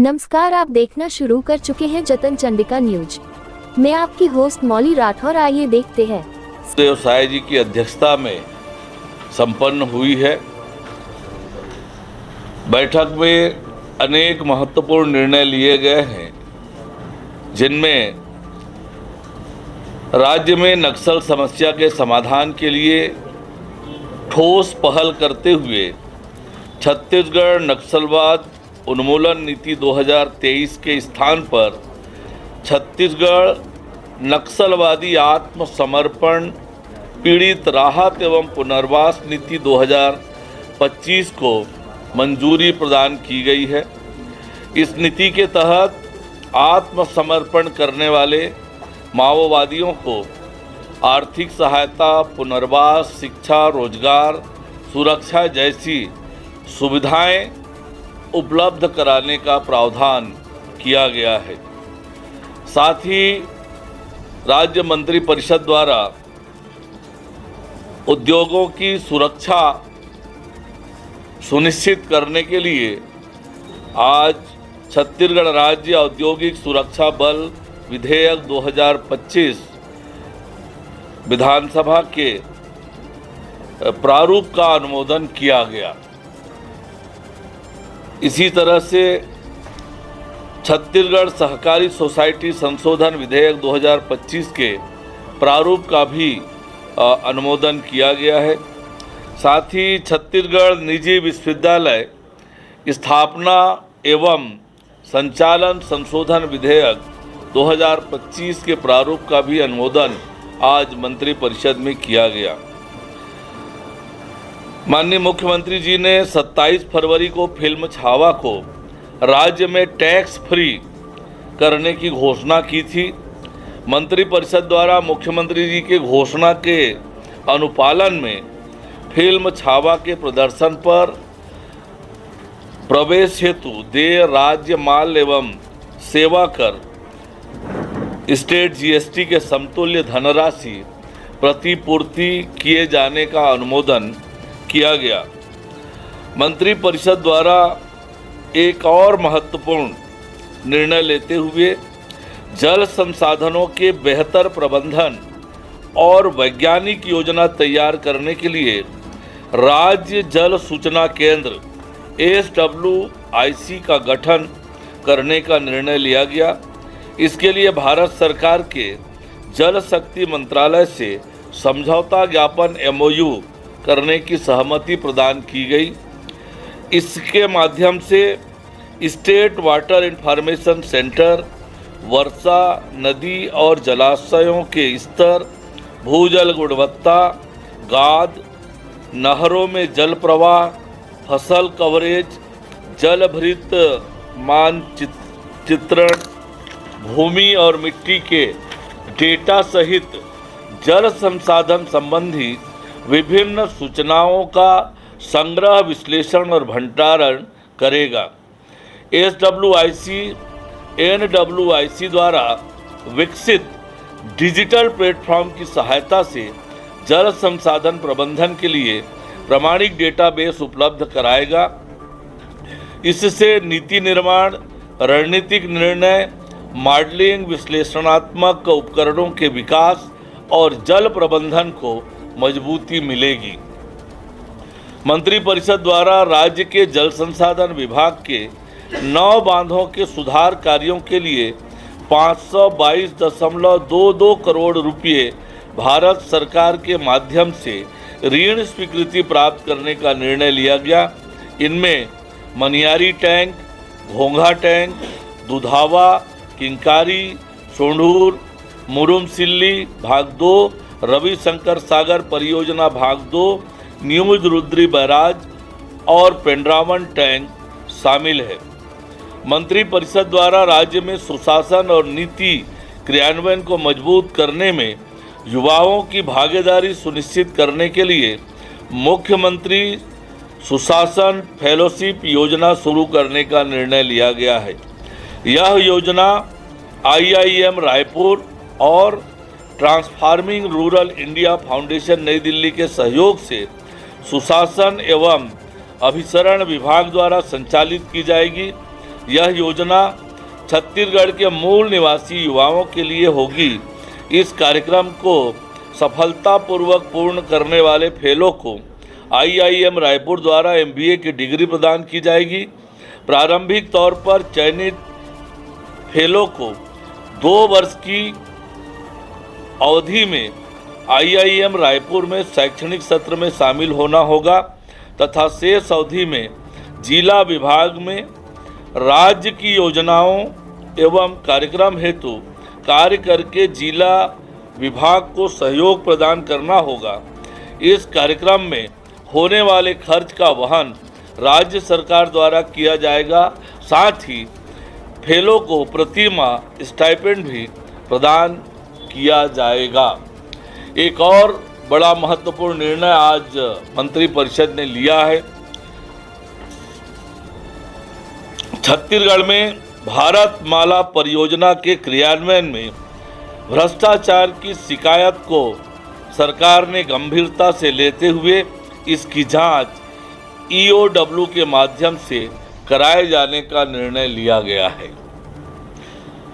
नमस्कार, आप देखना शुरू कर चुके हैं जतन चंडिका न्यूज। मैं आपकी होस्ट मौली राठौर। आइए देखते हैं। देवसाय जी की अध्यक्षता में संपन्न हुई है। बैठक में अनेक महत्वपूर्ण निर्णय लिए गए हैं, जिनमें राज्य में नक्सल समस्या के समाधान के लिए ठोस पहल करते हुए छत्तीसगढ़ नक्सलवाद उन्मूलन नीति 2023 के स्थान पर छत्तीसगढ़ नक्सलवादी आत्मसमर्पण पीड़ित राहत एवं पुनर्वास नीति 2025 को मंजूरी प्रदान की गई है। इस नीति के तहत आत्मसमर्पण करने वाले माओवादियों को आर्थिक सहायता, पुनर्वास, शिक्षा, रोजगार, सुरक्षा जैसी सुविधाएं उपलब्ध कराने का प्रावधान किया गया है। साथ ही राज्य मंत्रिपरिषद द्वारा उद्योगों की सुरक्षा सुनिश्चित करने के लिए आज छत्तीसगढ़ राज्य औद्योगिक सुरक्षा बल विधेयक 2025 विधानसभा के प्रारूप का अनुमोदन किया गया। इसी तरह से छत्तीसगढ़ सहकारी सोसाइटी संशोधन विधेयक 2025 के प्रारूप का भी अनुमोदन किया गया है। साथ ही छत्तीसगढ़ निजी विश्वविद्यालय स्थापना एवं संचालन संशोधन विधेयक 2025 के प्रारूप का भी अनुमोदन आज मंत्रिपरिषद में किया गया। माननीय मुख्यमंत्री जी ने 27 फरवरी को फिल्म छावा को राज्य में टैक्स फ्री करने की घोषणा की थी। मंत्रिपरिषद द्वारा मुख्यमंत्री जी के घोषणा के अनुपालन में फिल्म छावा के प्रदर्शन पर प्रवेश हेतु देय राज्य माल एवं सेवा कर स्टेट जीएसटी के समतुल्य धनराशि प्रतिपूर्ति किए जाने का अनुमोदन किया गया। मंत्रिपरिषद द्वारा एक और महत्वपूर्ण निर्णय लेते हुए जल संसाधनों के बेहतर प्रबंधन और वैज्ञानिक योजना तैयार करने के लिए राज्य जल सूचना केंद्र SWIC का गठन करने का निर्णय लिया गया। इसके लिए भारत सरकार के जल शक्ति मंत्रालय से समझौता ज्ञापन MOU करने की सहमति प्रदान की गई। इसके माध्यम से स्टेट वाटर इंफॉर्मेशन सेंटर वर्षा, नदी और जलाशयों के स्तर, भूजल गुणवत्ता, गाद, नहरों में जल प्रवाह, फसल कवरेज, जलभृत मानचित्रण, भूमि और मिट्टी के डेटा सहित जल संसाधन संबंधी विभिन्न सूचनाओं का संग्रह, विश्लेषण और भंडारण करेगा। SWIC NWIC द्वारा विकसित डिजिटल प्लेटफॉर्म की सहायता से जल संसाधन प्रबंधन के लिए प्रमाणिक डेटाबेस उपलब्ध कराएगा। इससे नीति निर्माण, रणनीतिक निर्णय, मॉडलिंग, विश्लेषणात्मक उपकरणों के विकास और जल प्रबंधन को मजबूती मिलेगी। मंत्रिपरिषद द्वारा राज्य के जल संसाधन विभाग के 9 बांधों के सुधार कार्यों के लिए 522.22 करोड़ रुपये भारत सरकार के माध्यम से ऋण स्वीकृति प्राप्त करने का निर्णय लिया गया। इनमें मनियारी टैंक, घोंघा टैंक, दुधावा, किंकारी, सोंढूर, मुरुमसिल्ली भाग 2, रविशंकर सागर परियोजना भाग 2, न्यूज रुद्री बैराज और पेंड्रावन टैंक शामिल है। मंत्रिपरिषद द्वारा राज्य में सुशासन और नीति क्रियान्वयन को मजबूत करने में युवाओं की भागीदारी सुनिश्चित करने के लिए मुख्यमंत्री सुशासन फेलोशिप योजना शुरू करने का निर्णय लिया गया है। यह योजना IIM रायपुर और ट्रांसफार्मिंग रूरल इंडिया फाउंडेशन नई दिल्ली के सहयोग से सुशासन एवं अभिसरण विभाग द्वारा संचालित की जाएगी। यह योजना छत्तीसगढ़ के मूल निवासी युवाओं के लिए होगी। इस कार्यक्रम को सफलतापूर्वक पूर्ण करने वाले फेलो को IIM रायपुर द्वारा MBA की डिग्री प्रदान की जाएगी। प्रारंभिक तौर पर चयनित फेलो को 2 वर्ष की अवधि में IIM रायपुर में शैक्षणिक सत्र में शामिल होना होगा तथा शेष अवधि में जिला विभाग में राज्य की योजनाओं एवं कार्यक्रम हेतु कार्य करके जिला विभाग को सहयोग प्रदान करना होगा। इस कार्यक्रम में होने वाले खर्च का वहन राज्य सरकार द्वारा किया जाएगा। साथ ही फेलो को प्रति माह स्टाइपेंड भी प्रदान किया जाएगा। एक और बड़ा महत्वपूर्ण निर्णय आज मंत्रिपरिषद ने लिया है। छत्तीसगढ़ में भारत माला परियोजना के क्रियान्वयन में भ्रष्टाचार की शिकायत को सरकार ने गंभीरता से लेते हुए इसकी जांच EOW के माध्यम से कराए जाने का निर्णय लिया गया है।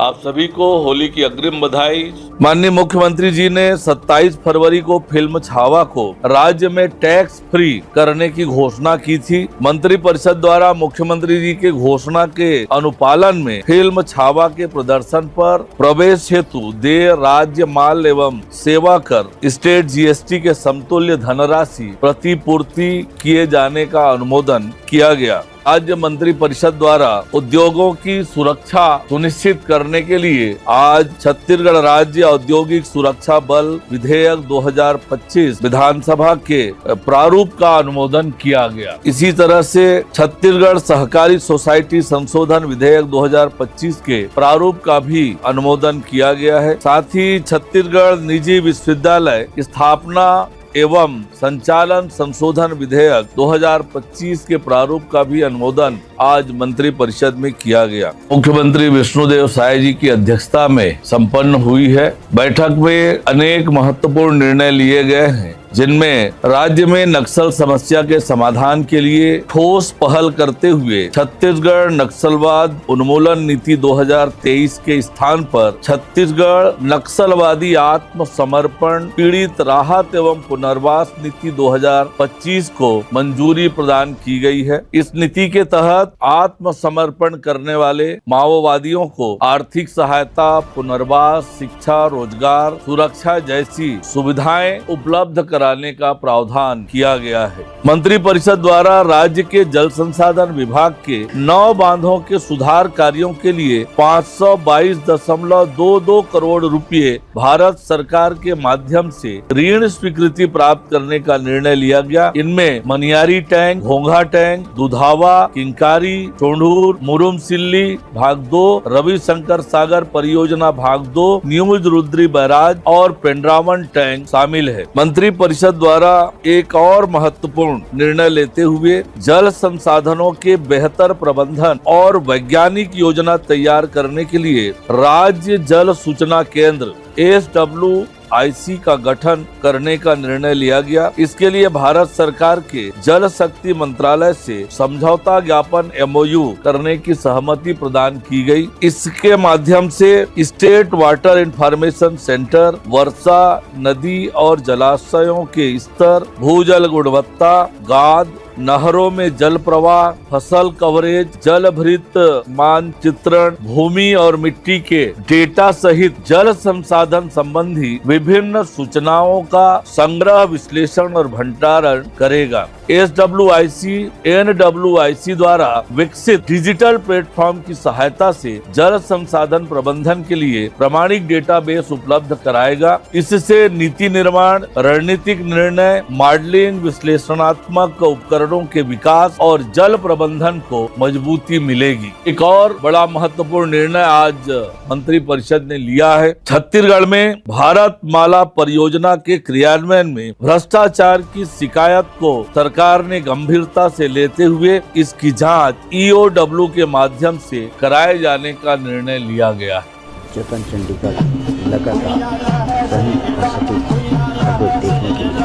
आप सभी को होली की अग्रिम बधाई। माननीय मुख्यमंत्री जी ने 27 फरवरी को फिल्म छावा को राज्य में टैक्स फ्री करने की घोषणा की थी। मंत्रिपरिषद द्वारा मुख्यमंत्री जी के घोषणा के अनुपालन में फिल्म छावा के प्रदर्शन पर प्रवेश हेतु देय राज्य माल एवं सेवा कर स्टेट GST के समतुल्य धनराशि प्रतिपूर्ति किए जाने का अनुमोदन किया गया। राज्य मंत्रिपरिषद द्वारा उद्योगों की सुरक्षा सुनिश्चित करने के लिए आज छत्तीसगढ़ राज्य औद्योगिक सुरक्षा बल विधेयक 2025 विधानसभा के प्रारूप का अनुमोदन किया गया। इसी तरह से छत्तीसगढ़ सहकारी सोसाइटी संशोधन विधेयक 2025 के प्रारूप का भी अनुमोदन किया गया है। साथ ही छत्तीसगढ़ निजी विश्वविद्यालय स्थापना एवं संचालन संशोधन विधेयक 2025 के प्रारूप का भी अनुमोदन आज मंत्रिपरिषद में किया गया। मुख्यमंत्री विष्णुदेव साय जी की अध्यक्षता में संपन्न हुई है। बैठक में अनेक महत्वपूर्ण निर्णय लिए गए हैं, जिनमें राज्य में नक्सल समस्या के समाधान के लिए ठोस पहल करते हुए छत्तीसगढ़ नक्सलवाद उन्मूलन नीति 2023 के स्थान पर छत्तीसगढ़ नक्सलवादी आत्मसमर्पण पीड़ित राहत एवं पुनर्वास नीति 2025 को मंजूरी प्रदान की गई है। इस नीति के तहत आत्मसमर्पण करने वाले माओवादियों को आर्थिक सहायता, पुनर्वास, शिक्षा, रोजगार, सुरक्षा जैसी सुविधाएं उपलब्ध कराने का प्रावधान किया गया है। मंत्रिपरिषद द्वारा राज्य के जल संसाधन विभाग के 9 बांधों के सुधार कार्यों के लिए 522.22 करोड़ रुपए भारत सरकार के माध्यम से ऋण स्वीकृति प्राप्त करने का निर्णय लिया गया। इनमें मनियारी टैंक, घोंघा टैंक, दुधावा, किंकारी, चोंढूर, मुरुमसिल्ली भाग 2, रविशंकर सागर परियोजना भाग 2, न्यूज रुद्री बैराज और पेंड्रावन टैंक शामिल है। मंत्रिपरिषद द्वारा एक और महत्वपूर्ण निर्णय लेते हुए जल संसाधनों के बेहतर प्रबंधन और वैज्ञानिक योजना तैयार करने के लिए राज्य जल सूचना केंद्र SWIC का गठन करने का निर्णय लिया गया। इसके लिए भारत सरकार के जल शक्ति मंत्रालय से समझौता ज्ञापन MOU करने की सहमति प्रदान की गई। इसके माध्यम से स्टेट वाटर इंफॉर्मेशन सेंटर वर्षा नदी और जलाशयों के स्तर, भूजल गुणवत्ता, गाद, नहरों में जल प्रवाह, फसल कवरेज, जल भृत मानचित्रण, भूमि और मिट्टी के डेटा सहित जल संसाधन संबंधी विभिन्न सूचनाओं का संग्रह, विश्लेषण और भंडारण करेगा। SWIC NWIC द्वारा विकसित डिजिटल प्लेटफॉर्म की सहायता से जल संसाधन प्रबंधन के लिए प्रमाणिक डेटाबेस उपलब्ध कराएगा। इससे नीति निर्माण, रणनीतिक निर्णय, मॉडलिंग, विश्लेषणात्मक उपकरणों के विकास और जल प्रबंधन को मजबूती मिलेगी। एक और बड़ा महत्वपूर्ण निर्णय आज मंत्रिपरिषद ने लिया है। छत्तीसगढ़ में भारत माला परियोजना के क्रियान्वयन में भ्रष्टाचार की शिकायत को सरकार ने गंभीरता से लेते हुए इसकी जांच EOW के माध्यम से कराए जाने का निर्णय लिया गया है। चेतन चंडीगढ़ लगातार सही और सटीक खबरें देखने के लिए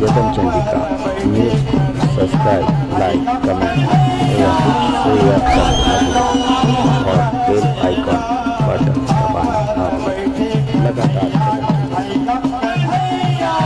Chetan Chandigarh news subscribe, like, comment एवं शेयर करना